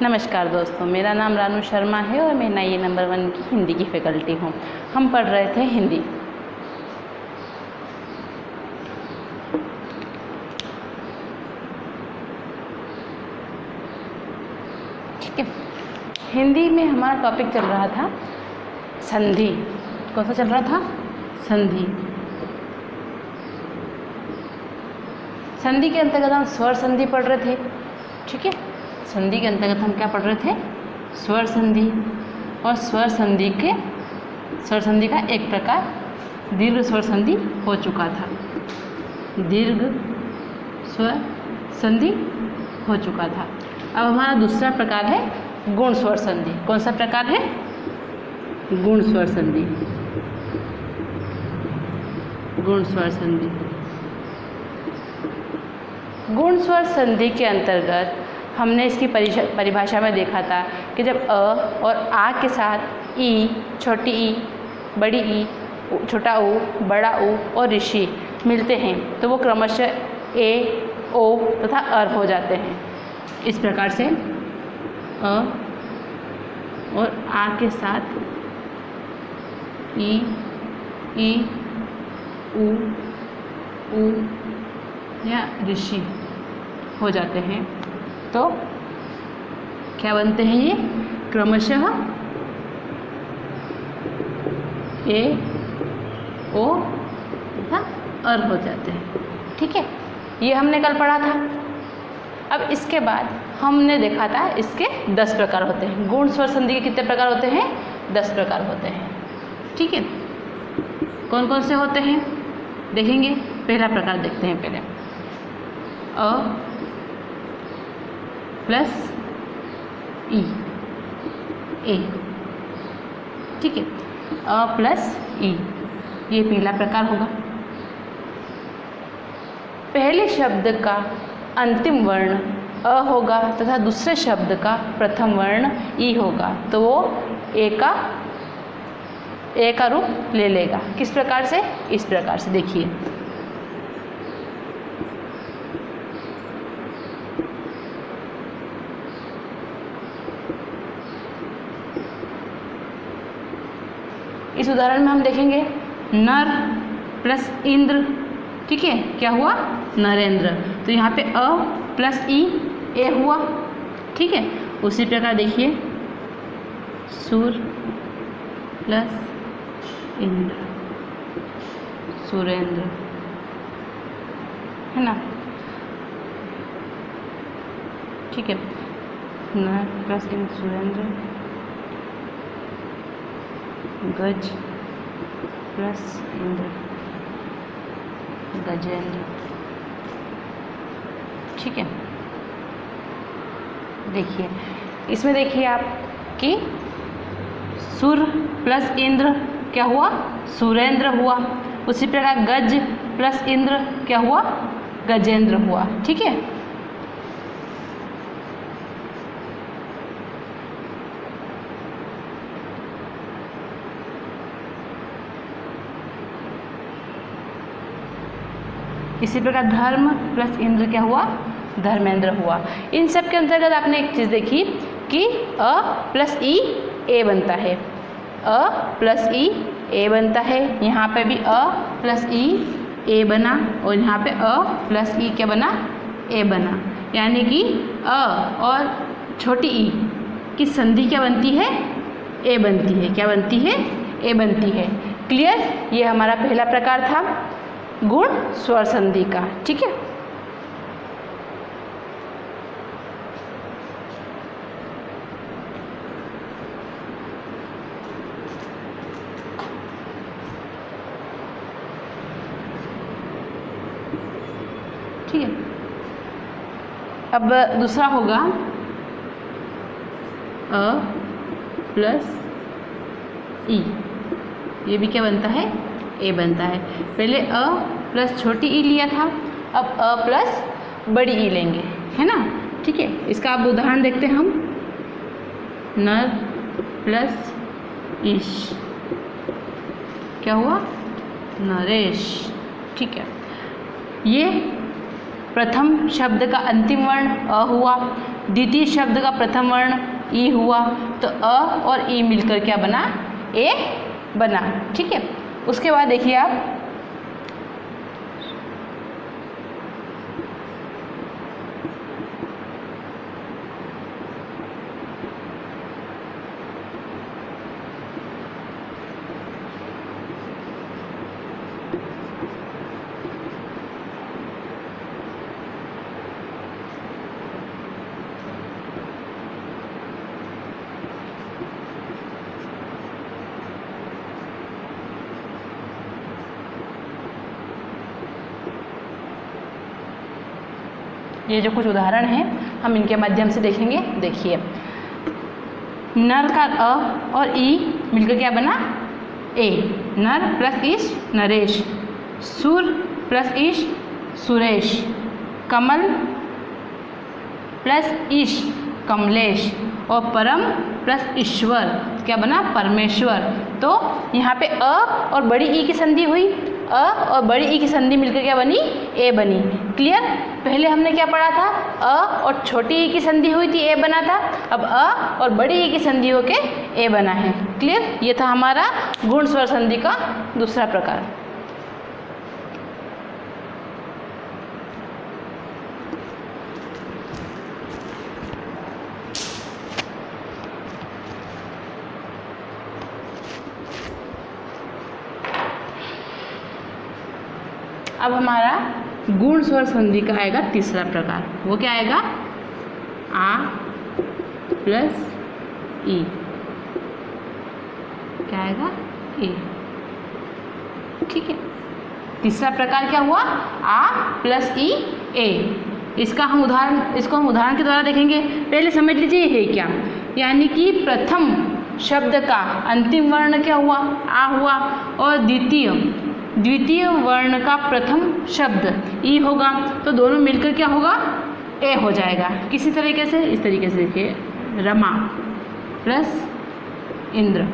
नमस्कार दोस्तों, मेरा नाम रानू शर्मा है और मैं नई नंबर 1 की हिंदी की फैकल्टी हूँ। हम पढ़ रहे थे हिंदी। ठीक है, हिंदी में हमारा टॉपिक चल रहा था संधि। कौन सा चल रहा था? संधि। संधि के अंतर्गत हम स्वर संधि पढ़ रहे थे। ठीक है, संधि के अंतर्गत हम क्या पढ़ रहे थे? स्वर संधि। और स्वर संधि का एक प्रकार दीर्घ स्वर संधि हो चुका था। दीर्घ स्वर संधि हो चुका था। अब हमारा दूसरा प्रकार है गुण स्वर संधि। कौन सा प्रकार है? गुण स्वर संधि। गुण स्वर संधि। गुण स्वर संधि के अंतर्गत हमने इसकी परिभाषा में देखा था कि जब अ और आ के साथ ई, छोटी ई, बड़ी ई, छोटा ऊ, बड़ा ऊ और ऋषि मिलते हैं तो वो क्रमशः ए, ओ तथा अर हो जाते हैं। इस प्रकार से अ और आ के साथ ई, ऊ या ऋषि हो जाते हैं तो क्या बनते हैं? ये क्रमशः ए, ओ तथा अर हो जाते हैं। ठीक है, ये हमने कल पढ़ा था। अब इसके बाद हमने देखा था इसके 10 प्रकार होते हैं। गुण स्वर संधि के कितने प्रकार होते हैं? 10 प्रकार होते हैं। ठीक है, कौन कौन से होते हैं देखेंगे। पहला प्रकार देखते हैं पहले। अ प्लस ई, ए। ठीक है, अ प्लस ई, ये पहला प्रकार होगा। पहले शब्द का अंतिम वर्ण अ होगा तथा दूसरे शब्द का प्रथम वर्ण ई होगा तो वो ए का रूप ले लेगा। किस प्रकार से? इस प्रकार से देखिए। इस उदाहरण में हम देखेंगे नर प्लस इंद्र। ठीक है, क्या हुआ? नरेंद्र। तो यहाँ पे अ प्लस ई, ए हुआ। ठीक है, उसी प्रकार देखिए सूर प्लस इंद्र, सुरेंद्र, है ना। ठीक है, नर प्लस इंद्र, सुरेंद्र, गज प्लस इंद्र, गजेंद्र। ठीक है, देखिए इसमें देखिए आप कि सुर प्लस इंद्र क्या हुआ? सुरेंद्र हुआ। उसी प्रकार गज प्लस इंद्र क्या हुआ? गजेंद्र हुआ। ठीक है, इसी प्रकार धर्म प्लस इंद्र क्या हुआ? धर्मेंद्र हुआ। इन सब के अंतर्गत आपने एक चीज़ देखी कि अ प्लस ई, ए बनता है। अ प्लस ई, ए बनता है। यहाँ पे भी अ प्लस ई, ए बना और यहाँ पे अ प्लस ई क्या बना? ए बना। यानी कि अ और छोटी ई की संधि क्या बनती है? ए बनती है। क्या बनती है? ए बनती है। क्लियर? ये हमारा पहला प्रकार था गुण स्वर संधि का। ठीक है, ठीक है। अब दूसरा होगा अ प्लस ई। ये भी क्या बनता है? ए बनता है। पहले अ प्लस छोटी ई लिया था, अब अ प्लस बड़ी ई लेंगे, है ना। ठीक है, इसका आप उदाहरण देखते हैं हम। नर प्लस ईश क्या हुआ? नरेश। ठीक है, ये प्रथम शब्द का अंतिम वर्ण अ हुआ, द्वितीय शब्द का प्रथम वर्ण ई हुआ, तो अ और ई मिलकर क्या बना, ए बना। ठीक है, उसके बाद देखिए आप ये जो कुछ उदाहरण हैं हम इनके माध्यम से देखेंगे। देखिए, नर का अ और ई मिलकर क्या बना, ए। नर प्लस इश नरेश, सुर प्लस इश सुरेश, कमल प्लस इश कमलेश, और परम प्लस ईश्वर क्या बना, परमेश्वर। तो यहाँ पे अ और बड़ी ई की संधि हुई, अ और बड़ी ई की संधि मिलकर क्या बनी, ए बनी। क्लियर। पहले हमने क्या पढ़ा था, अ और छोटी ई की संधि हुई थी, ए बना था। अब अ और बड़ी ई की संधि होके ए बना है। क्लियर। ये था हमारा गुण स्वर संधि का दूसरा प्रकार। अब हमारा गुण स्वर संधि का आएगा तीसरा प्रकार। वो क्या आएगा, आ प्लस ई। क्या आएगा, ए। ठीक है, तीसरा प्रकार क्या हुआ, आ प्लस ई ए। इसको हम उदाहरण के द्वारा देखेंगे। पहले समझ लीजिए ये है क्या, यानी कि प्रथम शब्द का अंतिम वर्ण क्या हुआ, आ हुआ, और द्वितीय वर्ण का प्रथम शब्द ई होगा, तो दोनों मिलकर क्या होगा, ए हो जाएगा। किसी तरीके से, इस तरीके से देखिए, रमा प्लस इंद्र,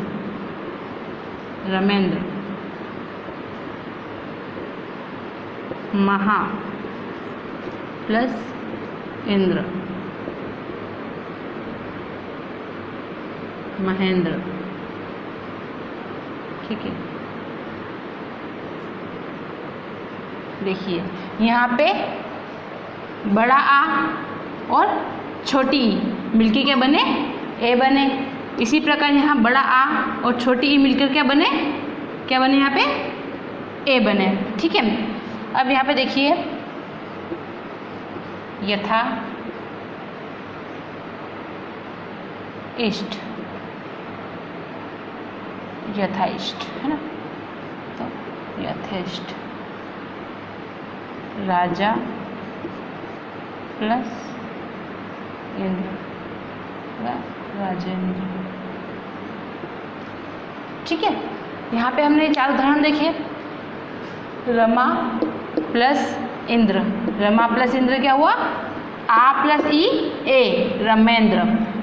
रमेंद्र, महा प्लस इंद्र, महेंद्र। ठीक है, देखिए यहाँ पे बड़ा आ और छोटी ई मिलके क्या बने, ए बने। इसी प्रकार यहाँ बड़ा आ और छोटी ई मिलकर क्या बने यहाँ पे, ए बने। ठीक है, अब यहाँ पे देखिए, यथा इष्ट, यथाइष्ट है ना, तो यथेष्ट, राजा प्लस इंद्र, राजेंद्र। ठीक है, यहाँ पे हमने 4 उदाहरण देखे। रमा प्लस इंद्र, रमा प्लस इंद्र क्या हुआ, आ प्लस ई ए, रमेंद्र।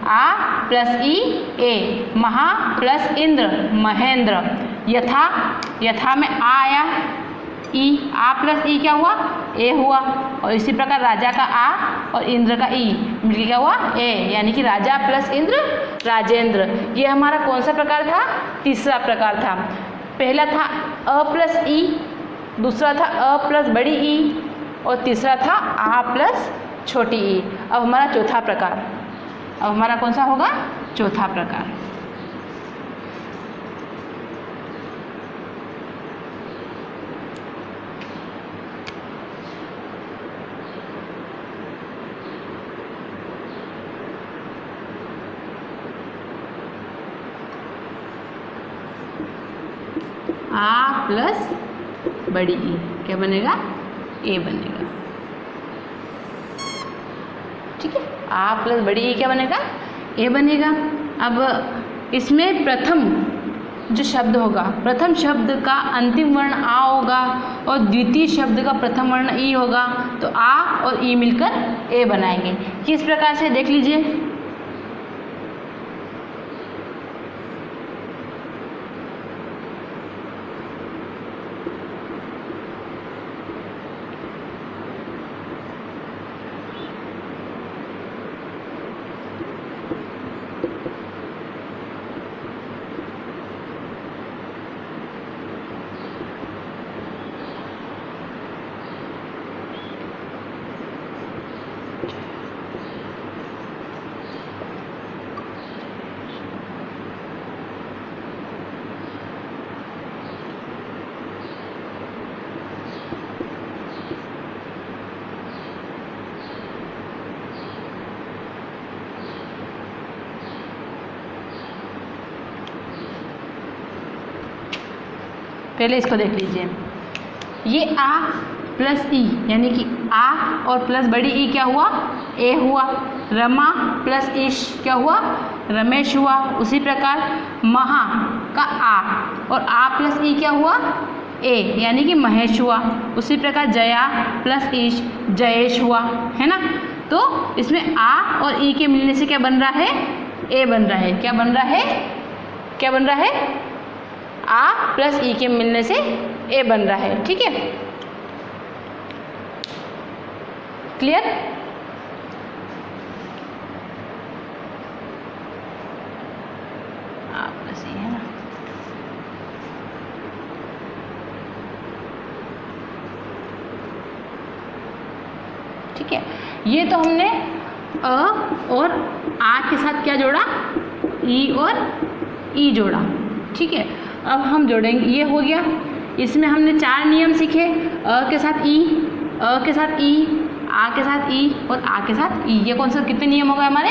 आ प्लस ई ए, महा प्लस इंद्र, महेंद्र। यथा में आ आया, ई, आ प्लस ई क्या हुआ, ए हुआ। और इसी प्रकार राजा का आ और इंद्र का ई मिलकर क्या हुआ, ए, यानी कि राजा प्लस इंद्र राजेंद्र। ये हमारा कौन सा प्रकार था, तीसरा प्रकार था। पहला था अ प्लस ई, दूसरा था अ प्लस बड़ी ई, और तीसरा था आ प्लस छोटी ई। अब हमारा चौथा प्रकार, अब हमारा कौन सा होगा, चौथा प्रकार। आ प्लस बड़ी ई क्या बनेगा, ए बनेगा। ठीक है, आ प्लस बड़ी ई क्या बनेगा, ए बनेगा। अब इसमें प्रथम जो शब्द होगा, प्रथम शब्द का अंतिम वर्ण आ होगा और द्वितीय शब्द का प्रथम वर्ण ई होगा, तो आ और ई मिलकर ए बनाएंगे। किस प्रकार से देख लीजिए, पहले इसको देख लीजिए, ये आ प्लस ई यानी कि आ और प्लस बड़ी ई क्या हुआ, ए हुआ। रमा प्लस ईश क्या हुआ, रमेश हुआ। उसी प्रकार महा का आ और आ प्लस ई क्या हुआ, ए यानी कि महेश हुआ। उसी प्रकार जया प्लस ईश जयेश हुआ, है ना। तो इसमें आ और ई के मिलने से क्या बन रहा है, ए बन रहा है। क्या बन रहा है, क्या बन रहा है, आ प्लस ई के मिलने से ए बन रहा है। ठीक है, क्लियर। आ प्लस ई है ना। ठीक है, ये तो हमने अ और आ के साथ क्या जोड़ा, ई और ई जोड़ा। ठीक है, अब हम जोड़ेंगे, ये हो गया। इसमें हमने 4 नियम सीखे, अ के साथ ई, अ के साथ ई, आ के साथ ई और आ के साथ ई। ये कौन सा, कितने नियम हो गए हमारे,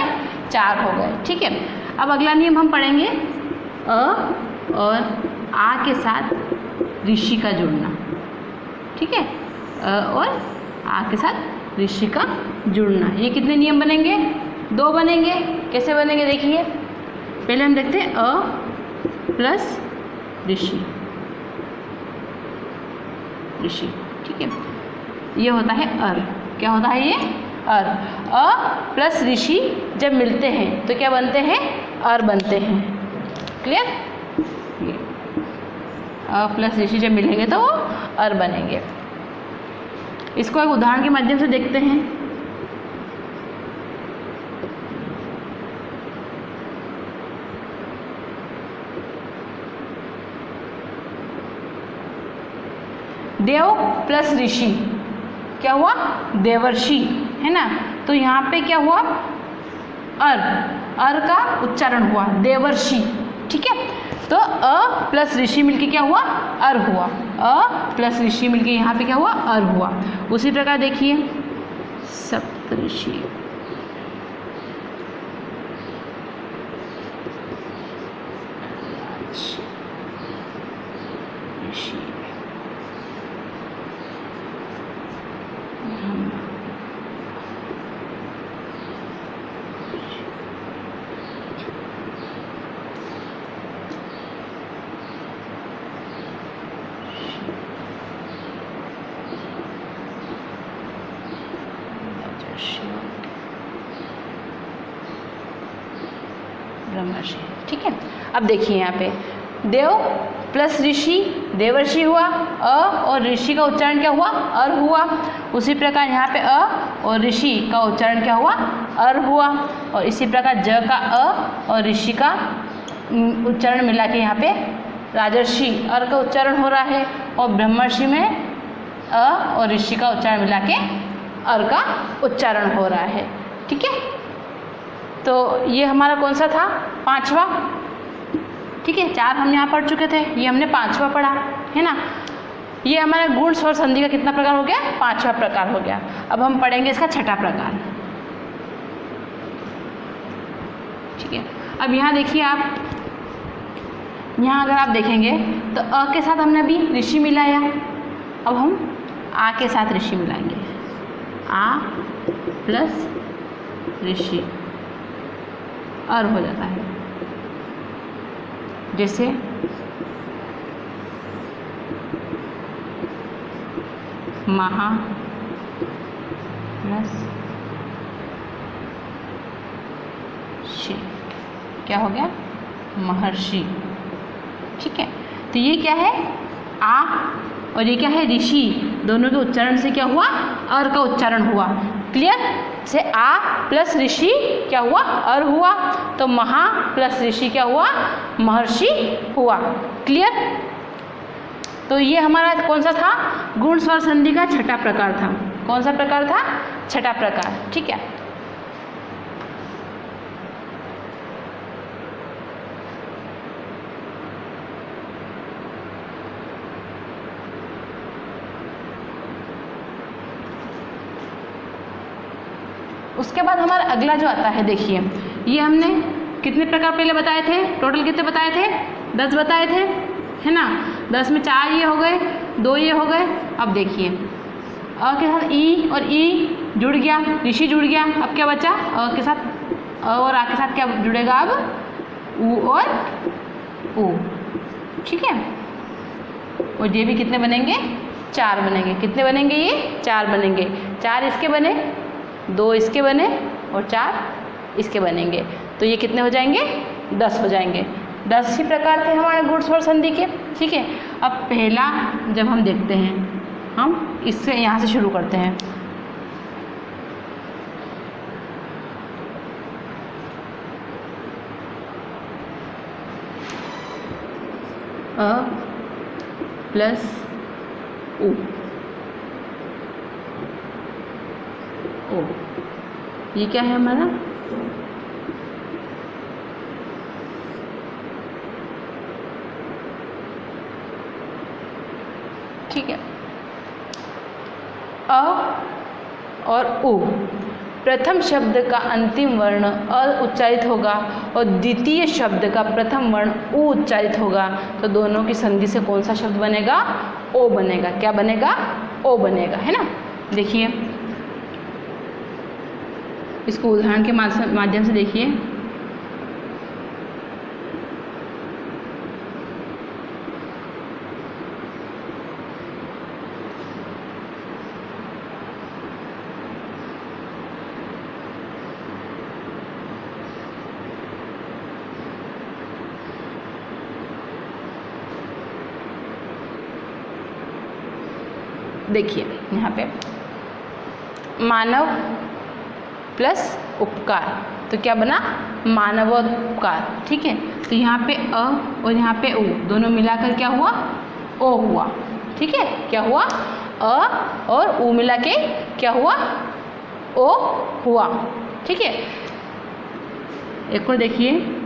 4 हो गए। ठीक है, अब अगला नियम हम पढ़ेंगे, अ और आ के साथ ऋषि का जोड़ना। ठीक है, अ और आ के साथ ऋषि का जुड़ना। ये कितने नियम बनेंगे, 2 बनेंगे। कैसे बनेंगे देखिए, पहले हम देखते हैं अ प्लस ऋषि, ऋषि। ठीक है, ये होता है अर। क्या होता है ये, अर। अ प्लस ऋषि जब मिलते हैं तो क्या बनते हैं, अर बनते हैं। क्लियर, ये अ प्लस ऋषि जब मिलेंगे तो वो अर बनेंगे। इसको एक उदाहरण के माध्यम से देखते हैं। देव प्लस ऋषि क्या हुआ, देवर्षि, है ना। तो यहाँ पे क्या हुआ, अर, अर का उच्चारण हुआ, देवर्षि। ठीक है, तो अ प्लस ऋषि मिलके क्या हुआ, अर हुआ। अ प्लस ऋषि मिलके यहाँ पे क्या हुआ, अर हुआ। उसी प्रकार देखिए सप्तऋषि, ऋषि, ब्रह्मर्षि। ठीक है, अब देखिए यहाँ पे देव प्लस ऋषि देवर्षि हुआ, अ और ऋषि का उच्चारण क्या हुआ, अर हुआ। उसी प्रकार यहाँ पे अ और ऋषि का उच्चारण क्या हुआ, अर हुआ। और इसी प्रकार ज का अ और ऋषि का उच्चारण मिला के यहाँ पे राजर्षि, अर का उच्चारण हो रहा है। और ब्रह्मर्षि में अ और ऋषि का उच्चारण मिला के अर का उच्चारण हो रहा है। ठीक है, तो ये हमारा कौन सा था, 5वां। ठीक है, 4 हम यहाँ पढ़ चुके थे, ये हमने 5वां पढ़ा, है ना। ये हमारा गुण स्वर संधि का कितना प्रकार हो गया, 5वां प्रकार हो गया। अब हम पढ़ेंगे इसका 6ठा प्रकार। ठीक है, अब यहाँ देखिए आप, यहाँ अगर आप देखेंगे तो अ के साथ हमने अभी ऋषि मिलाया, अब हम आ के साथ ऋषि मिलाएंगे। आ प्लस ऋषि अर हो जाता है। जैसे महा प्लस षि क्या हो गया, महर्षि। ठीक है, तो ये क्या है, आ और ये क्या है, ऋषि। दोनों के उच्चारण से क्या हुआ, अर का उच्चारण हुआ। क्लियर, से आ प्लस ऋषि क्या हुआ, अर हुआ। तो महा प्लस ऋषि क्या हुआ, महर्षि हुआ। क्लियर, तो ये हमारा कौन सा था, गुण स्वर संधि का 6ठा प्रकार था। कौन सा प्रकार था, 6ठा प्रकार। ठीक है, उसके बाद हमारा अगला जो आता है, देखिए ये हमने कितने प्रकार पहले बताए थे, टोटल कितने बताए थे, 10 बताए थे। है ना। 10 में 4 ये हो गए, 2 ये हो गए। अब देखिए अ के साथ ई और ई जुड़ गया, ऋषि जुड़ गया। अब क्या बचा, अ के साथ अ और आ के साथ क्या जुड़ेगा अब, ऊ और ऊ। ठीक है, और ये भी कितने बनेंगे, 4 बनेंगे। कितने बनेंगे ये, 4 बनेंगे। 4 इसके बने, 2 इसके बने और 4 इसके बनेंगे। तो ये कितने हो जाएंगे, 10 हो जाएंगे। 10 ही प्रकार थे हमारे गुण स्वर संधि के। ठीक है, अब पहला जब हम देखते हैं, हम इससे यहाँ से शुरू करते हैं। अ प्लस उ, ओ, ये क्या है हमारा, ठीक है। अ और उ, प्रथम शब्द का अंतिम वर्ण अ उच्चारित होगा और द्वितीय शब्द का प्रथम वर्ण उ उच्चारित होगा। तो दोनों की संधि से कौन सा शब्द बनेगा, ओ बनेगा। क्या बनेगा, ओ बनेगा, है ना। देखिए इसको उदाहरण के माध्यम से देखिए। देखिए यहाँ पे मानव प्लस उपकार, तो क्या बना, मानवोपकार। ठीक है, तो यहाँ पे अ और यहाँ पे उ दोनों मिलाकर क्या हुआ, ओ हुआ। ठीक है, क्या हुआ, अ और उ मिला के क्या हुआ, ओ हुआ। ठीक है, एक और देखिए,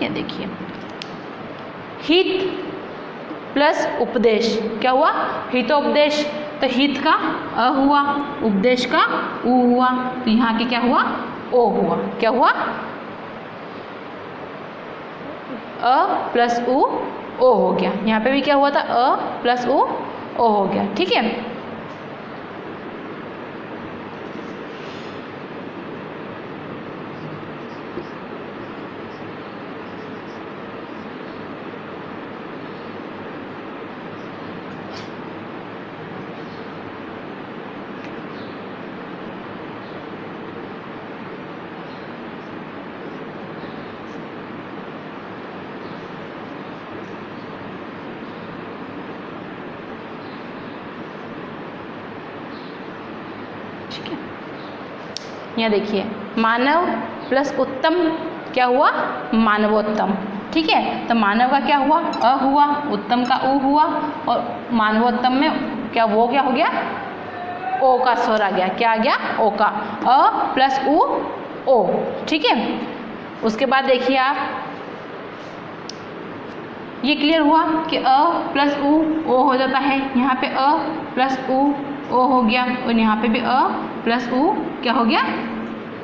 देखिए हित प्लस उपदेश, क्या हुआ, हितोपदेश। तो हित का अ हुआ, उपदेश का उ हुआ। तो यहाँ के क्या हुआ, ओ हुआ। क्या हुआ, अ प्लस उ ओ हो गया। यहाँ पे भी क्या हुआ था, अ प्लस उ ओ हो गया। ठीक है, ठीक है। यहाँ देखिए मानव प्लस उत्तम क्या हुआ, मानवोत्तम। ठीक है, तो मानव का क्या हुआ, अ हुआ, उत्तम का उ हुआ और मानवोत्तम में क्या, वो क्या हो गया, ओ का स्वर आ गया। क्या आ गया, ओ का, अ प्लस उ ओ। ठीक है, उसके बाद देखिए आप, ये क्लियर हुआ कि अ प्लस उ ओ हो जाता है। यहाँ पे अ प्लस उ ओ हो गया और यहाँ पे भी अ प्लस उ क्या हो गया,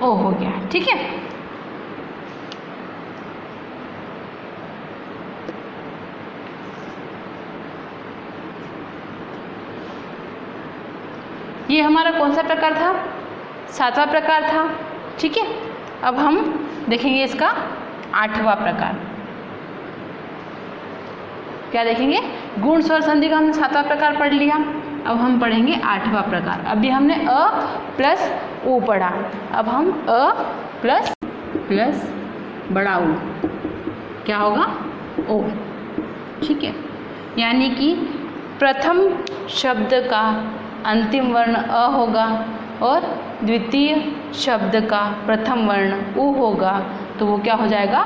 ओ हो गया। ठीक है, ये हमारा कौन सा प्रकार था, 7वां प्रकार था। ठीक है, अब हम देखेंगे इसका 8वां प्रकार। क्या देखेंगे, गुण स्वर संधि का हमने 7वां प्रकार पढ़ लिया। अब हम पढ़ेंगे 8वां प्रकार। अभी हमने अ प्लस उ पढ़ा, अब हम अ प्लस प्लस बड़ा उ क्या होगा, ओ। ठीक है, यानी कि प्रथम शब्द का अंतिम वर्ण अ होगा और द्वितीय शब्द का प्रथम वर्ण उ होगा। तो वो क्या हो जाएगा,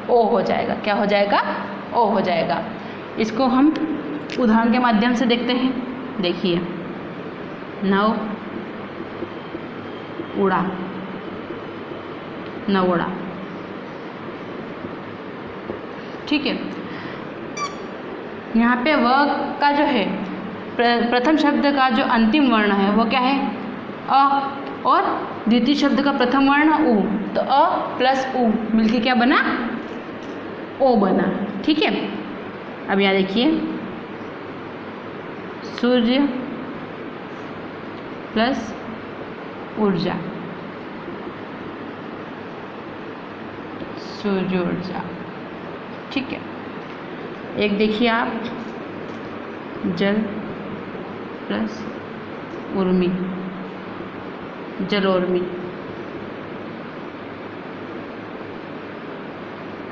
ओ हो जाएगा। क्या हो जाएगा, ओ हो जाएगा। इसको हम उदाहरण के माध्यम से देखते हैं। देखिए, नव उड़ा, नवोड़ा। ठीक है, यहाँ पे व का जो है प्रथम शब्द का जो अंतिम वर्ण है वो क्या है अ, और द्वितीय शब्द का प्रथम वर्ण उ, तो अ प्लस उ मिलके क्या बना ओ बना। ठीक है, अब यहाँ देखिए सूर्य प्लस ऊर्जा, सूर्य ऊर्जा। ठीक है, एक देखिए आप जल प्लस उर्मी, जलोर्मी,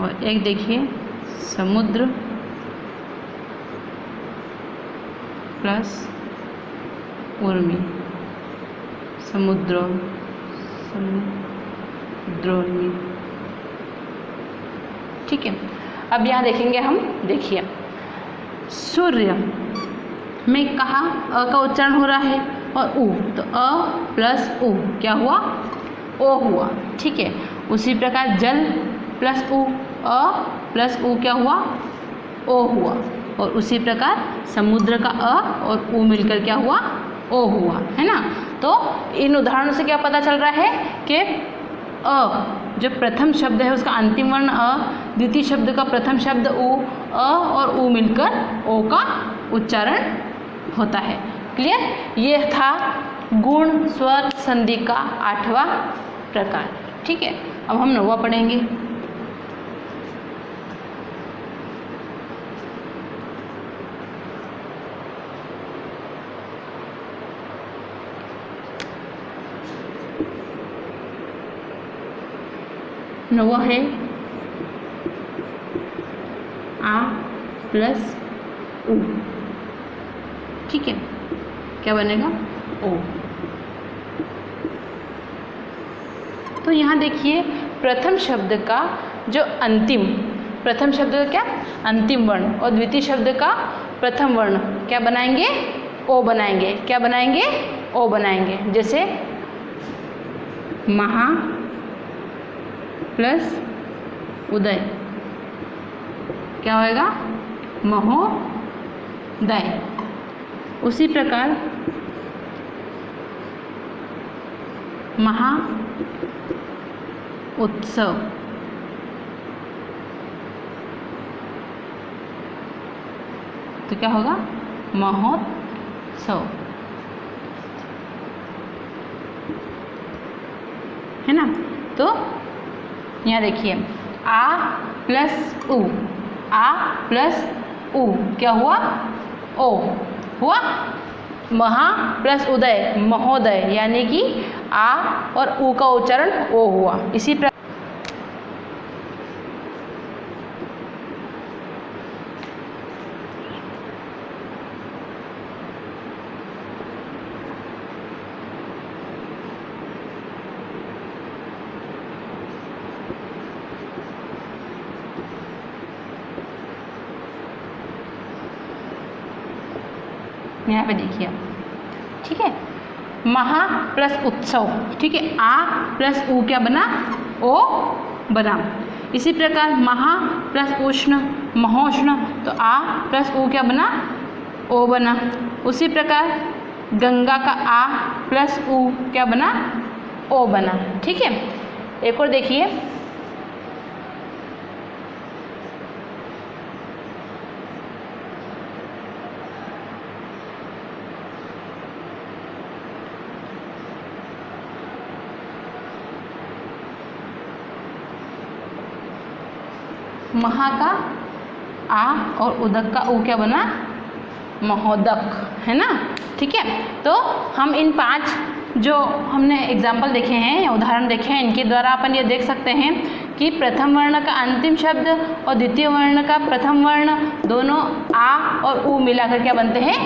और एक देखिए समुद्र प्लस उर्मी, समुद्रोर्मी। ठीक है, अब यहाँ देखेंगे हम, देखिए सूर्य में कहा अ का उच्चारण हो रहा है और उ, तो अ प्लस उ क्या हुआ ओ हुआ। ठीक है, उसी प्रकार जल प्लस उ, अ प्लस उ क्या हुआ ओ हुआ, और उसी प्रकार समुद्र का अ और उ मिलकर क्या हुआ ओ हुआ, है ना। तो इन उदाहरणों से क्या पता चल रहा है कि अ जो प्रथम शब्द है उसका अंतिम वर्ण अ, द्वितीय शब्द का प्रथम शब्द उ, अ और उ मिलकर ओ का उच्चारण होता है। क्लियर, ये था गुण स्वर संधि का 8वां प्रकार। ठीक है, अब हम 9वां पढ़ेंगे। नौवा है आ प्लस उ। ठीक है, क्या बनेगा ओ। तो यहाँ देखिए प्रथम शब्द का जो अंतिम, प्रथम शब्द का क्या अंतिम वर्ण और द्वितीय शब्द का प्रथम वर्ण क्या बनाएंगे ओ बनाएंगे। क्या बनाएंगे ओ बनाएंगे। जैसे महा प्लस उदय क्या होएगा महोदय। उसी प्रकार महा उत्सव तो क्या होगा महोत्सव, है ना। तो यहाँ देखिए आ प्लस उ, आ प्लस उ क्या हुआ ओ हुआ। महा प्लस उदय महोदय, यानी कि आ और उ का उच्चारण ओ हुआ। इसी प्रकार यहाँ पे देखिए, ठीक है, महा प्लस उत्सव। ठीक है, आ प्लस उ क्या बना ओ बना। इसी प्रकार महा प्लस उष्ण महोष्ण, तो आ प्लस उ क्या बना ओ बना। उसी प्रकार गंगा का आ प्लस उ क्या बना ओ बना। ठीक है, एक और देखिए महा का आ और उदक का उ क्या बना महोदक, है ना। ठीक है, तो हम इन 5 जो हमने एग्जाम्पल देखे हैं या उदाहरण देखे हैं, इनके द्वारा अपन ये देख सकते हैं कि प्रथम वर्ण का अंतिम शब्द और द्वितीय वर्ण का प्रथम वर्ण दोनों आ और उ मिलाकर क्या बनते हैं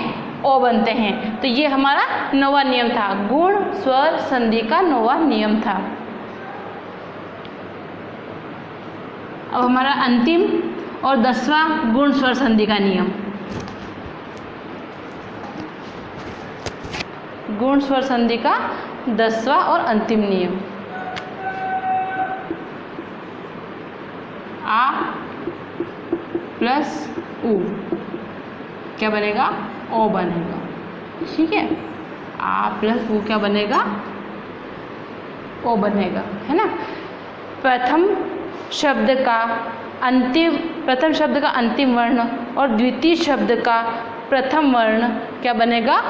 ओ बनते हैं। तो ये हमारा 9वां नियम था, गुण स्वर संधि का 9वां नियम था। अब हमारा अंतिम और 10वां गुण स्वर संधि का नियम। गुण स्वर संधि का 10वां और अंतिम नियम। आ प्लस उ क्या बनेगा, ओ बनेगा। ठीक है, आ प्लस ऊ क्या बनेगा, ओ बनेगा, है ना। प्रथम शब्द का अंतिम वर्ण और द्वितीय शब्द का प्रथम वर्ण क्या बनेगा,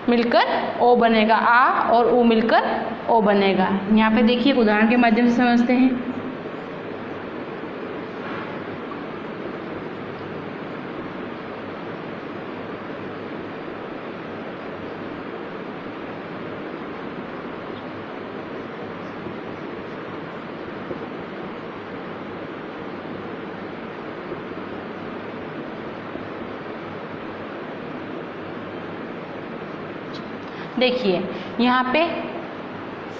मिलकर ओ बनेगा। आ और ऊ मिलकर ओ बनेगा। यहाँ पे देखिए उदाहरण के माध्यम से समझते हैं। देखिए यहाँ पे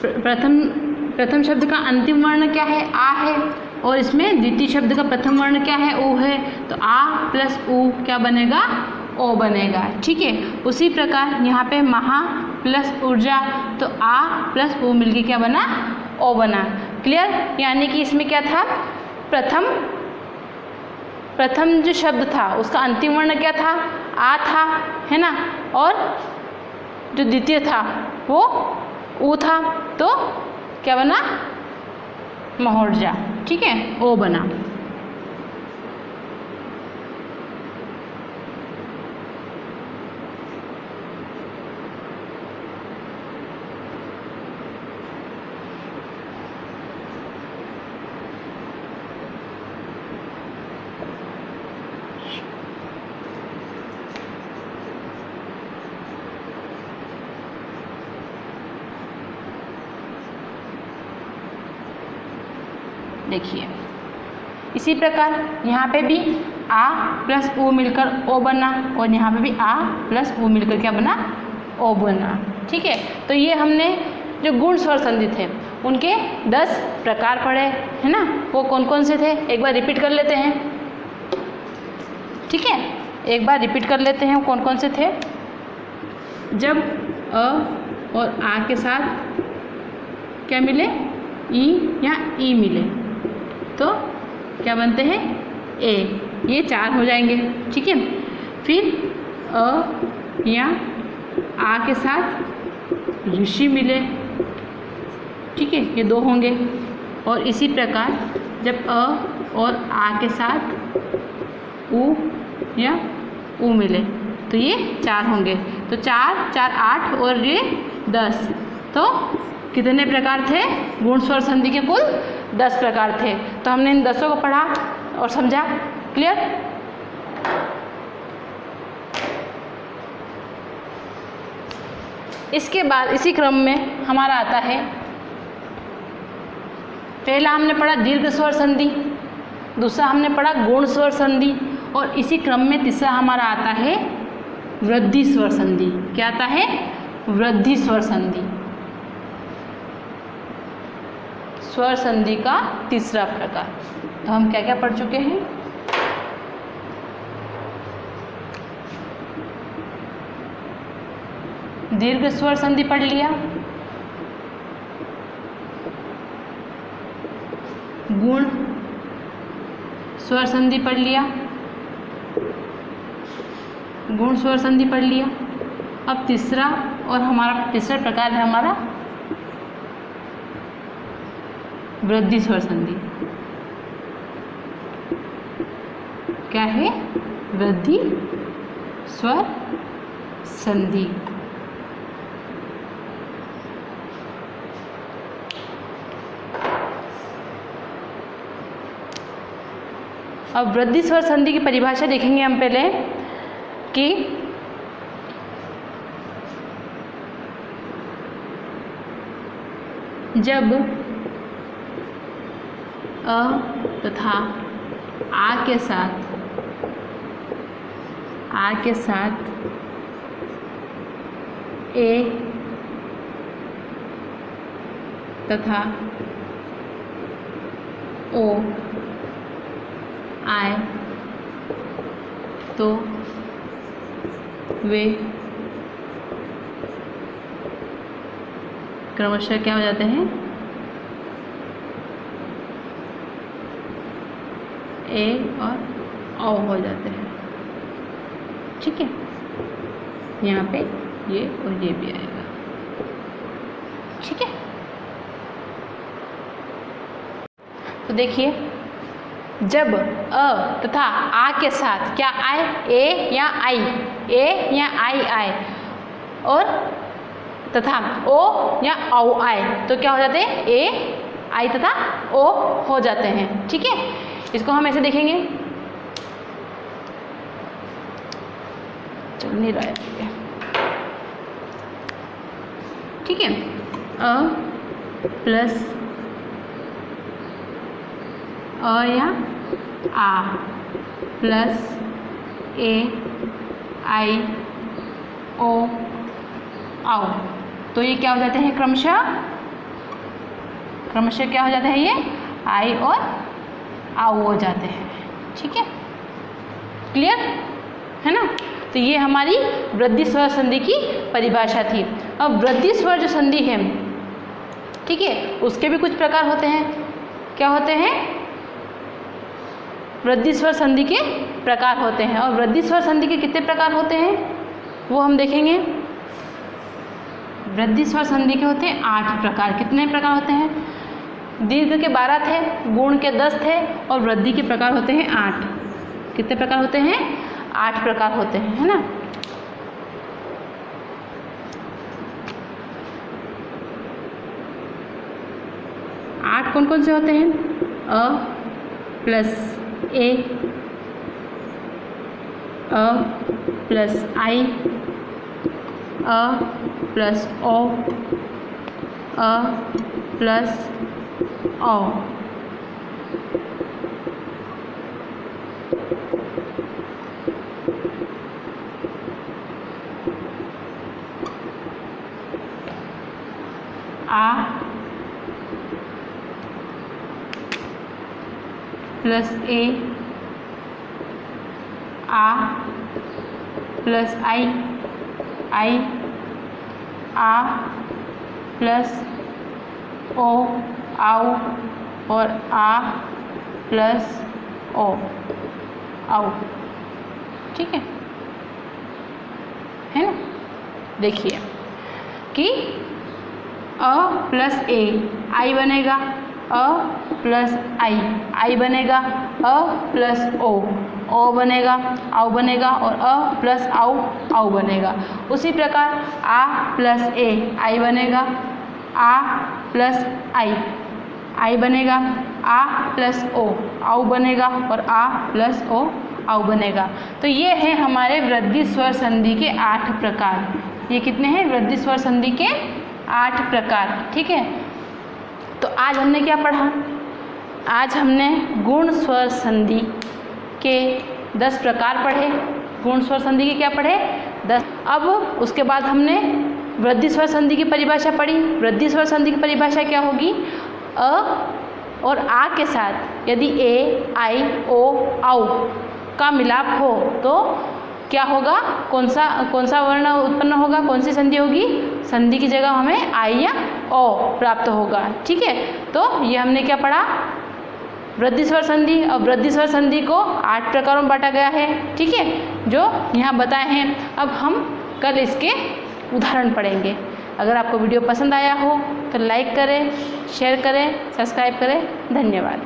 प्रथम शब्द का अंतिम वर्ण क्या है, आ है, और इसमें द्वितीय शब्द का प्रथम वर्ण क्या है, ओ है। तो आ प्लस ऊ क्या बनेगा, ओ बनेगा। ठीक है, उसी प्रकार यहाँ पे महा प्लस ऊर्जा, तो आ प्लस ऊ मिलके क्या बना, ओ बना। क्लियर, यानी कि इसमें क्या था, प्रथम जो शब्द था उसका अंतिम वर्ण क्या था, आ था, है ना, और जो द्वितीय था वो ऊ था, तो क्या बना, महोर्जा। ठीक है, ओ बना। देखिए इसी प्रकार यहाँ पे भी आ प्लस ऊ मिलकर ओ बना, और यहाँ पे भी आ प्लस ऊ मिलकर क्या बना, ओ बना। ठीक है, तो ये हमने जो गुण स्वर संधि थे उनके 10 प्रकार पढ़े, है ना। वो कौन कौन से थे, एक बार रिपीट कर लेते हैं। ठीक है, एक बार रिपीट कर लेते हैं वो कौन कौन से थे। जब अ और आ के साथ क्या मिले, ई या ई मिले, तो क्या बनते हैं, ए। ये 4 हो जाएंगे। ठीक है, फिर अ या आ के साथ ऋषि मिले, ठीक है, ये 2 होंगे। और इसी प्रकार जब अ और आ के साथ ऊ या ऊ मिले तो ये 4 होंगे। तो 4 4 8 और ये 10, तो कितने प्रकार थे, गुण स्वर संधि के कुल 10 प्रकार थे। तो हमने इन 10 को पढ़ा और समझा। क्लियर। इसके बाद इसी क्रम में हमारा आता है, पहला हमने पढ़ा दीर्घ स्वर संधि, दूसरा हमने पढ़ा गुण स्वर संधि, और इसी क्रम में तीसरा हमारा आता है वृद्धि स्वर संधि। क्या आता है, वृद्धि स्वर संधि। स्वर संधि का तीसरा प्रकार। तो हम क्या क्या पढ़ चुके हैं, दीर्घ स्वर संधि पढ़ लिया, गुण स्वर संधि पढ़ लिया, गुण स्वर संधि पढ़ लिया। अब तीसरा और हमारा तीसरा प्रकार है हमारा वृद्धि स्वर संधि। क्या है, वृद्धि स्वर संधि। अब वृद्धि स्वर संधि की परिभाषा देखेंगे हम पहले कि जब अ तथा आ के साथ ए तथा ओ आए तो वे क्रमशः क्या हो जाते हैं, ए और औ हो जाते हैं। ठीक है, यहाँ पे ये और ये भी आएगा। ठीक है, तो देखिए जब अ तथा आ के साथ क्या आए, ए या आई, ए या आई आए और तथा ओ या औ आए तो क्या हो जाते हैं, ए आई तथा ओ हो जाते हैं। ठीक है, इसको हम ऐसे देखेंगे, चल नहीं रहा है। ठीक है, अ प्लस अ या आ प्लस ए आई ओ आओ, तो ये क्या हो जाते हैं, क्रमशः क्या हो जाते हैं, ये आई और आओ हो जाते हैं। ठीक है, क्लियर है ना। तो ये हमारी वृद्धि स्वर संधि की परिभाषा थी। अब वृद्धि स्वर जो संधि है, ठीक है, उसके भी कुछ प्रकार होते हैं। क्या होते हैं, वृद्धि स्वर संधि के प्रकार होते हैं। और वृद्धि स्वर संधि के कितने प्रकार होते हैं वो हम देखेंगे। वृद्धि स्वर संधि के होते हैं 8 प्रकार। कितने प्रकार होते हैं, दीर्घ के 12 थे, गुण के 10 थे और वृद्धि के प्रकार होते हैं 8। कितने प्रकार होते हैं, 8 प्रकार होते हैं, है ना। आठ कौन कौन से होते हैं, अ प्लस ए, अ प्लस आई, अ प्लस ओ, अ प्लस ओ, आ प्लस ए, आ प्लस आई, आई आ प्लस ओ आओ और आ प्लस ओ आओ। ठीक है ना। देखिए कि अ प्लस ए आई बनेगा, अ प्लस आई बनेगा, अ प्लस ओ बनेगा, आओ बनेगा और अ प्लस आओ बनेगा। उसी प्रकार आ प्लस ए आई बनेगा, आ प्लस आई बनेगा, आ प्लस ओ आओ बनेगा और आ प्लस ओ आओ बनेगा। तो ये है हमारे वृद्धि स्वर संधि के 8 प्रकार। ये कितने हैं, वृद्धि स्वर संधि के 8 प्रकार। ठीक है, तो आज हमने क्या पढ़ा, आज हमने गुण स्वर संधि के 10 प्रकार पढ़े। गुण स्वर संधि के क्या पढ़े, 10। अब उसके बाद हमने वृद्धि स्वर संधि की परिभाषा पढ़ी। वृद्धि स्वर संधि की परिभाषा क्या होगी, अ और आ के साथ यदि ए आई ओ आओ का मिलाप हो तो क्या होगा, कौन सा वर्ण उत्पन्न होगा, कौन सी संधि होगी, संधि की जगह हमें आई या ओ प्राप्त होगा। ठीक है, तो ये हमने क्या पढ़ा, वृद्धि स्वर संधि। और वृद्धि स्वर संधि को 8 प्रकारों में बांटा गया है। ठीक है, जो यहाँ बताए हैं। अब हम कल इसके उदाहरण पढ़ेंगे। अगर आपको वीडियो पसंद आया हो तो लाइक करें, शेयर करें, सब्सक्राइब करें। धन्यवाद।